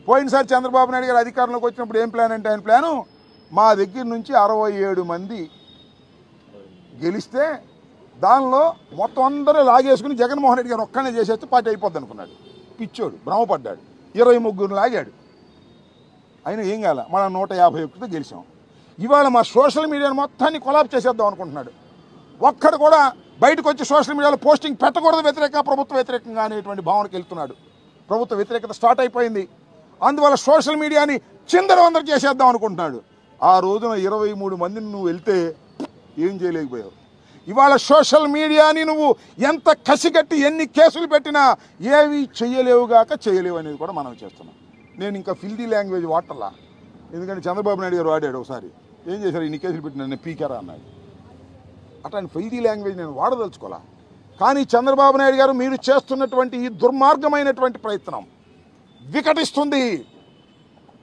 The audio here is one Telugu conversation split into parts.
పోయినసారి చంద్రబాబు నాయుడు గారు అధికారంలోకి వచ్చినప్పుడు ఏం ప్లాన్ అంటే ఆయన ప్లాను మా దగ్గర నుంచి 67 మంది గెలిస్తే దానిలో మొత్తం అందరూ లాగేసుకుని జగన్మోహన్ రెడ్డి గారు ఒక్కనే చేసేస్తే పార్టీ అయిపోద్ది అనుకున్నాడు. పిచ్చోడు, భ్రమపడ్డాడు. 23 లాగాడు. అయినా ఏం కాల, మనం 151తో గెలిచాం. ఇవాళ మా సోషల్ మీడియాను మొత్తాన్ని కొలాబ్ చేసేద్దాం అనుకుంటున్నాడు. ఒక్కడు కూడా బయటకు వచ్చి సోషల్ మీడియాలో పోస్టింగ్ పెట్టకూడదు, వ్యతిరేకంగా ప్రభుత్వ వ్యతిరేకంగా అనేటువంటి భావనకి వెళ్తున్నాడు. ప్రభుత్వ వ్యతిరేకత స్టార్ట్ అయిపోయింది. అందువల్ల సోషల్ మీడియాని చిందరవందర చేసేద్దాం అనుకుంటున్నాడు. ఆ రోజున 23 మందిని నువ్వు వెళ్తే ఏం చేయలేకపోయావు. ఇవాళ సోషల్ మీడియాని నువ్వు ఎంత కసిగట్టి ఎన్ని కేసులు పెట్టినా ఏవి చేయలేవుగాక చేయలేవు అనేది కూడా మనం చేస్తున్నాం. నేను ఇంకా ఫిల్దీ లాంగ్వేజ్ వాడటల్లా, ఎందుకంటే చంద్రబాబు నాయుడు గారు వాడాడు ఒకసారి. ఏం చేశారు, ఇన్ని కేసులు పెట్టినా నేను పీకారా అన్నాడు. అట్లాంటి ఫిల్దీ లాంగ్వేజ్ నేను వాడదలుచుకోవాలా. కానీ చంద్రబాబు నాయుడు గారు మీరు చేస్తున్నటువంటి ఈ దుర్మార్గమైనటువంటి ప్రయత్నం వికటిస్తుంది,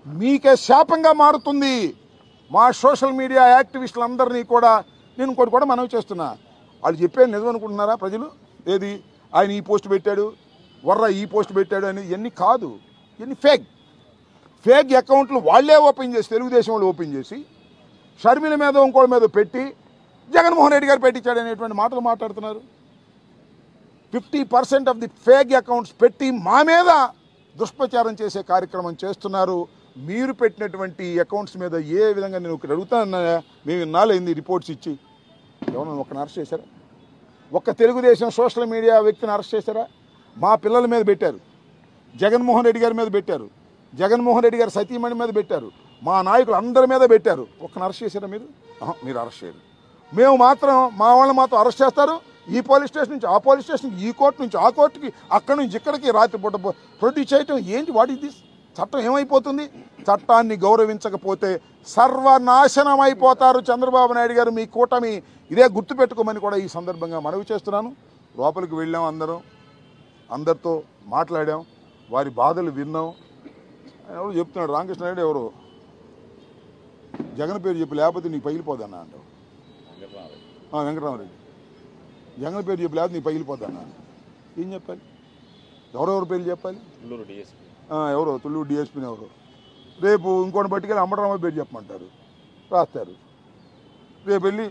మీకే శాపంగా మారుతుంది. మా సోషల్ మీడియా యాక్టివిస్టులందరినీ కూడా నేను ఇంకోటి కూడా మనవి చేస్తున్నా, వాళ్ళు చెప్పేది నిజం అనుకుంటున్నారా ప్రజలు? ఏది ఆయన ఈ పోస్ట్ పెట్టాడు, వర్ర ఈ పోస్ట్ పెట్టాడు అని ఇవన్నీ కాదు. ఇవన్నీ ఫేక్ అకౌంట్లు వాళ్ళే ఓపెన్ చేసి, తెలుగుదేశం వాళ్ళు ఓపెన్ చేసి షర్మిల మీద ఇంకోటి మీద పెట్టి జగన్మోహన్ రెడ్డి గారు పెట్టించాడు అనేటువంటి మాటలు మాట్లాడుతున్నారు. 50% ఆఫ్ ది ఫేక్ అకౌంట్స్ పెట్టి మా మీద దుష్ప్రచారం చేసే కార్యక్రమం చేస్తున్నారు. మీరు పెట్టినటువంటి అకౌంట్స్ మీద ఏ విధంగా నేను ఒకటి అడుగుతానన్నా, మేము ఇన్నాళ్ళైంది రిపోర్ట్స్ ఇచ్చి ఎవరైనా ఒక్కని అరెస్ట్ చేశారా? ఒక్క తెలుగుదేశం సోషల్ మీడియా వ్యక్తిని అరెస్ట్ చేశారా? మా పిల్లల మీద పెట్టారు, జగన్మోహన్ రెడ్డి గారి మీద పెట్టారు, జగన్మోహన్ రెడ్డి గారి సతీమణి మీద పెట్టారు, మా నాయకులు అందరి మీద పెట్టారు. ఒక్కని అరెస్ట్ చేశారా మీరు? మీరు అరెస్ట్ చేయరు. మేము మాత్రం మా వాళ్ళని మాత్రం అరెస్ట్ చేస్తారు. ఈ పోలీస్ స్టేషన్ నుంచి ఆ పోలీస్ స్టేషన్కి, ఈ కోర్టు నుంచి ఆ కోర్టుకి, అక్కడి నుంచి ఇక్కడికి రాత్రిపూట ప్రొడ్యూస్ చేయటం ఏంటి? What is this? చట్టం ఏమైపోతుంది? చట్టాన్ని గౌరవించకపోతే సర్వనాశనం అయిపోతారు చంద్రబాబు నాయుడు గారు, మీ కూటమి. ఇదే గుర్తుపెట్టుకోమని కూడా ఈ సందర్భంగా మనవి చేస్తున్నాను. లోపలికి వెళ్ళాం, అందరితో మాట్లాడాం, వారి బాధలు విన్నాం. ఎవరు చెప్తున్నాడు, రామకృష్ణ నాయుడు ఎవరు జగన్ పేరు చెప్పి లేకపోతే నీకు పగిలిపోదన్నా అంటావు. వెంకటరామరెడ్డి జగన్ పేరు చెప్పి లేకపోతే నీకు పగిలిపోదన్నా. ఏం చెప్పాలి? ఎవరెవరు పేర్లు చెప్పాలి? ఎవరో తుళ్ళూరు డిఎస్పీని ఎవరు, రేపు ఇంకోటి బట్టికెళ్ళి అమ్మటరామ పేరు చెప్పమంటారు, రాస్తారు. రేపు వెళ్ళి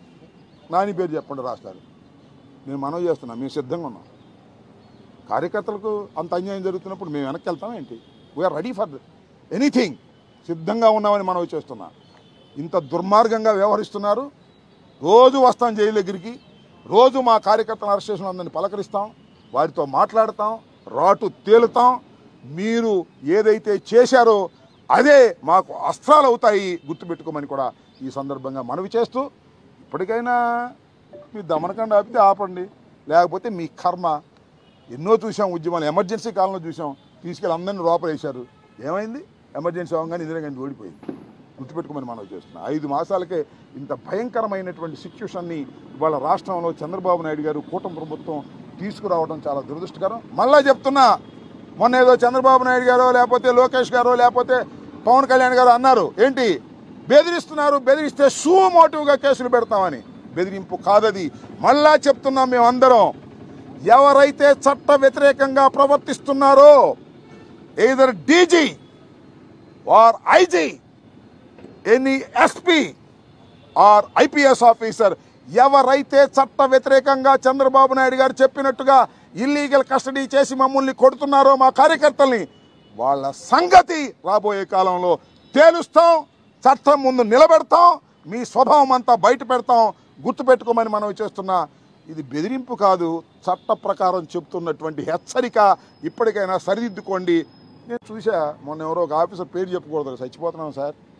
నాని పేరు చెప్పండి, రాస్తారు. నేను మనవి చేస్తున్నా, మేము సిద్ధంగా ఉన్నాం. కార్యకర్తలకు అంత అన్యాయం జరుగుతున్నప్పుడు మేము వెనక్కి వెళ్తాం ఏంటి? వీఆర్ రెడీ ఫర్ ఎనీథింగ్, సిద్ధంగా ఉన్నామని మనవి చేస్తున్నా. ఇంత దుర్మార్గంగా వ్యవహరిస్తున్నారు. రోజు వస్తాం జైలు దగ్గరికి, రోజు మా కార్యకర్తలను అరెస్ట్ చేసిన అందరినీ పలకరిస్తాం, వారితో మాట్లాడతాం, రాటు తేలుతాం. మీరు ఏదైతే చేశారో అదే మాకు అస్త్రాలు అవుతాయి, గుర్తుపెట్టుకోమని కూడా ఈ సందర్భంగా మనవి చేస్తూ, ఇప్పటికైనా మీ దమనకండ ఆపితే ఆపండి, లేకపోతే మీ కర్మ. ఎన్నో చూసాం ఉద్యమాలు, ఎమర్జెన్సీ కాలంలో చూసాం, తీసుకెళ్ళి అందరినీ లోపలేశారు. ఏమైంది? ఎమర్జెన్సీ అవగానే ఇందిరాగాంధీ ఓడిపోయింది. గుర్తుపెట్టుకోమని మనవి చేస్తున్నాం. 5 మాసాలకే ఇంత భయంకరమైనటువంటి సిచ్యువేషన్ని ఇవాళ రాష్ట్రంలో చంద్రబాబు నాయుడు గారు, కూటమి ప్రభుత్వం తీసుకురావడం చాలా దురదృష్టకరం. మళ్ళా చెప్తున్నా, మొన్న ఏదో చంద్రబాబు నాయుడు గారో లేకపోతే లోకేష్ గారో లేకపోతే పవన్ కళ్యాణ్ గారు అన్నారు, ఏంటి బెదిరిస్తున్నారు, బెదిరిస్తే షూ మోటివ్గా కేసులు పెడతామని. బెదిరింపు కాదది. మళ్ళా చెప్తున్నాం మేమందరం, ఎవరైతే చట్ట వ్యతిరేకంగా ప్రవర్తిస్తున్నారో either DG or IG, any SP or IPS officer, ఎవరైతే చట్ట వ్యతిరేకంగా చంద్రబాబు నాయుడు గారు చెప్పినట్టుగా ఇల్లీగల్ కస్టడీ చేసి మమ్మల్ని కొడుతున్నారో, మా కార్యకర్తల్ని, వాళ్ళ సంగతి రాబోయే కాలంలో తేలుస్తాం, చట్టం ముందు నిలబెడతాం, మీ స్వభావం అంతా బయట పెడతాం. గుర్తుపెట్టుకోమని మనవి చేస్తున్నా. ఇది బెదిరింపు కాదు, చట్ట ప్రకారం చెప్తున్నటువంటి హెచ్చరిక. ఇప్పటికైనా సరిదిద్దుకోండి. నేను చూసా, మొన్న ఎవరో ఒక ఆఫీసర్ పేరు చెప్పకూడదు, చచ్చిపోతున్నాం సార్,